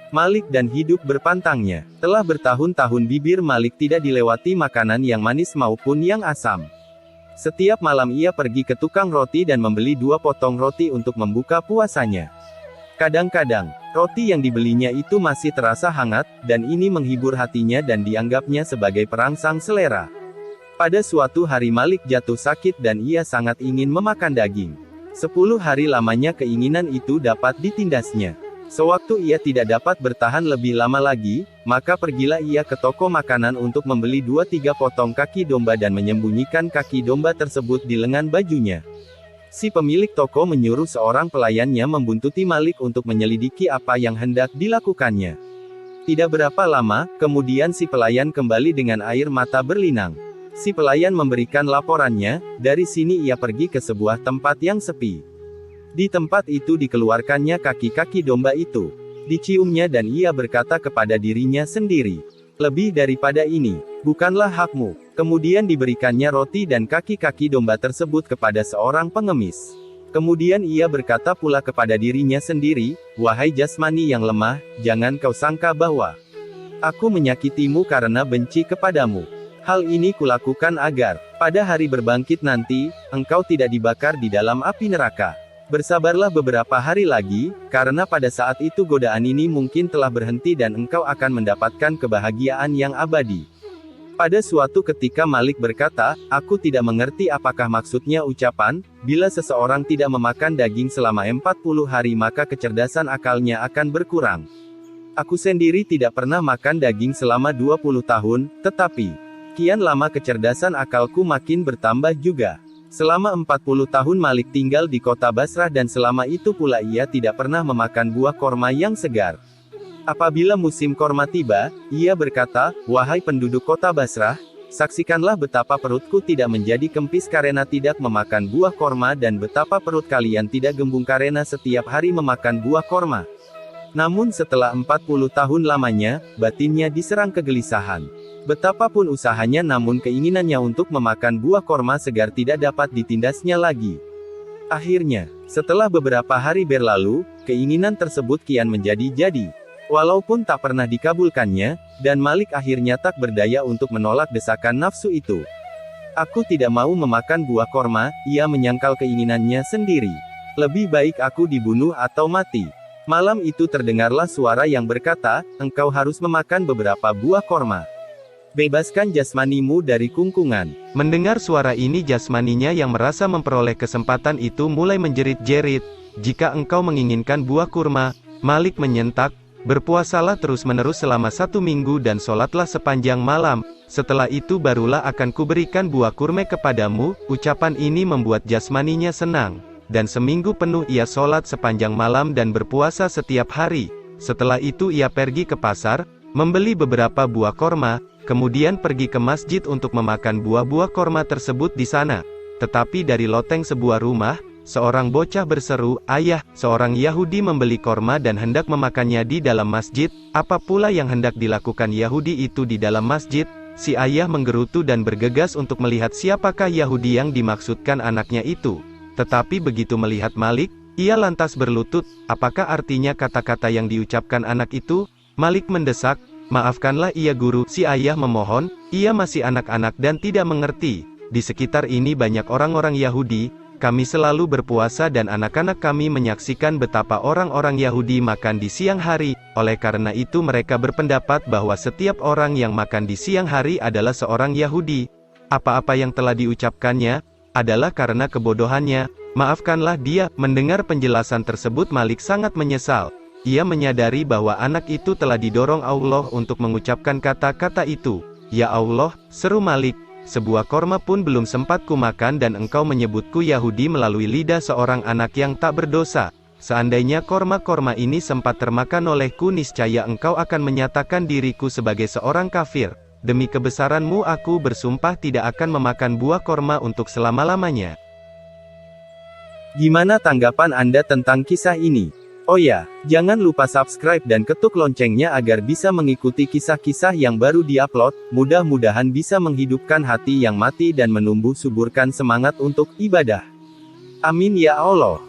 Malik dan hidup berpantangnya. Telah bertahun-tahun bibir Malik tidak dilewati makanan yang manis maupun yang asam. Setiap malam ia pergi ke tukang roti dan membeli 2 potong roti untuk membuka puasanya. Kadang-kadang, roti yang dibelinya itu masih terasa hangat, dan ini menghibur hatinya dan dianggapnya sebagai perangsang selera. Pada suatu hari Malik jatuh sakit dan ia sangat ingin memakan daging. 10 hari lamanya keinginan itu dapat ditindasnya. Sewaktu ia tidak dapat bertahan lebih lama lagi, maka pergilah ia ke toko makanan untuk membeli 2-3 potong kaki domba dan menyembunyikan kaki domba tersebut di lengan bajunya. Si pemilik toko menyuruh seorang pelayannya membuntuti Malik untuk menyelidiki apa yang hendak dilakukannya. Tidak berapa lama, kemudian si pelayan kembali dengan air mata berlinang. Si pelayan memberikan laporannya, dari sini ia pergi ke sebuah tempat yang sepi. Di tempat itu dikeluarkannya kaki-kaki domba itu. Diciumnya dan ia berkata kepada dirinya sendiri, "Lebih daripada ini, bukanlah hakmu." Kemudian diberikannya roti dan kaki-kaki domba tersebut kepada seorang pengemis. Kemudian ia berkata pula kepada dirinya sendiri, "Wahai jasmani yang lemah, jangan kau sangka bahwa aku menyakitimu karena benci kepadamu. Hal ini kulakukan agar, pada hari berbangkit nanti, engkau tidak dibakar di dalam api neraka. Bersabarlah beberapa hari lagi, karena pada saat itu godaan ini mungkin telah berhenti dan engkau akan mendapatkan kebahagiaan yang abadi." Pada suatu ketika Malik berkata, "Aku tidak mengerti apakah maksudnya ucapan, bila seseorang tidak memakan daging selama 40 hari maka kecerdasan akalnya akan berkurang. Aku sendiri tidak pernah makan daging selama 20 tahun, tetapi kian lama kecerdasan akalku makin bertambah juga." Selama 40 tahun Malik tinggal di kota Basrah dan selama itu pula ia tidak pernah memakan buah korma yang segar. Apabila musim korma tiba, ia berkata, "Wahai penduduk kota Basrah, saksikanlah betapa perutku tidak menjadi kempis karena tidak memakan buah korma dan betapa perut kalian tidak gembung karena setiap hari memakan buah korma." Namun setelah 40 tahun lamanya, batinnya diserang kegelisahan. Betapapun usahanya namun keinginannya untuk memakan buah korma segar tidak dapat ditindasnya lagi. Akhirnya, setelah beberapa hari berlalu, keinginan tersebut kian menjadi-jadi. Walaupun tak pernah dikabulkannya, dan Malik akhirnya tak berdaya untuk menolak desakan nafsu itu. "Aku tidak mau memakan buah korma," ia menyangkal keinginannya sendiri. "Lebih baik aku dibunuh atau mati." Malam itu terdengarlah suara yang berkata, "Engkau harus memakan beberapa buah korma. Bebaskan jasmanimu dari kungkungan." Mendengar suara ini jasmaninya yang merasa memperoleh kesempatan itu mulai menjerit-jerit, "Jika engkau menginginkan buah kurma," Malik menyentak, "berpuasalah terus-menerus selama 1 minggu dan sholatlah sepanjang malam, setelah itu barulah akan kuberikan buah kurma kepadamu." Ucapan ini membuat jasmaninya senang, dan seminggu penuh ia sholat sepanjang malam dan berpuasa setiap hari. Setelah itu ia pergi ke pasar, membeli beberapa buah korma, kemudian pergi ke masjid untuk memakan buah-buah korma tersebut di sana. Tetapi dari loteng sebuah rumah, seorang bocah berseru, "Ayah, seorang Yahudi membeli korma dan hendak memakannya di dalam masjid." Apa pula yang hendak dilakukan Yahudi itu di dalam masjid? Si ayah menggerutu dan bergegas untuk melihat siapakah Yahudi yang dimaksudkan anaknya itu. Tetapi begitu melihat Malik, ia lantas berlutut. Apakah artinya kata-kata yang diucapkan anak itu? Malik mendesak, "Maafkanlah ia guru." Si ayah memohon, ia masih anak-anak dan tidak mengerti. Di sekitar ini banyak orang-orang Yahudi, kami selalu berpuasa dan anak-anak kami menyaksikan betapa orang-orang Yahudi makan di siang hari, oleh karena itu mereka berpendapat bahwa setiap orang yang makan di siang hari adalah seorang Yahudi. Apa-apa yang telah diucapkannya, adalah karena kebodohannya, maafkanlah dia. Mendengar penjelasan tersebut Malik sangat menyesal. Ia menyadari bahwa anak itu telah didorong Allah untuk mengucapkan kata-kata itu. "Ya Allah," seru Malik, "sebuah korma pun belum sempat kumakan dan engkau menyebutku Yahudi melalui lidah seorang anak yang tak berdosa. Seandainya korma-korma ini sempat termakan olehku niscaya engkau akan menyatakan diriku sebagai seorang kafir. Demi kebesaranmu aku bersumpah tidak akan memakan buah korma untuk selama-lamanya." Gimana tanggapan Anda tentang kisah ini? Oh ya, jangan lupa subscribe dan ketuk loncengnya agar bisa mengikuti kisah-kisah yang baru diupload. Mudah-mudahan bisa menghidupkan hati yang mati dan menumbuh suburkan semangat untuk ibadah. Amin ya Allah.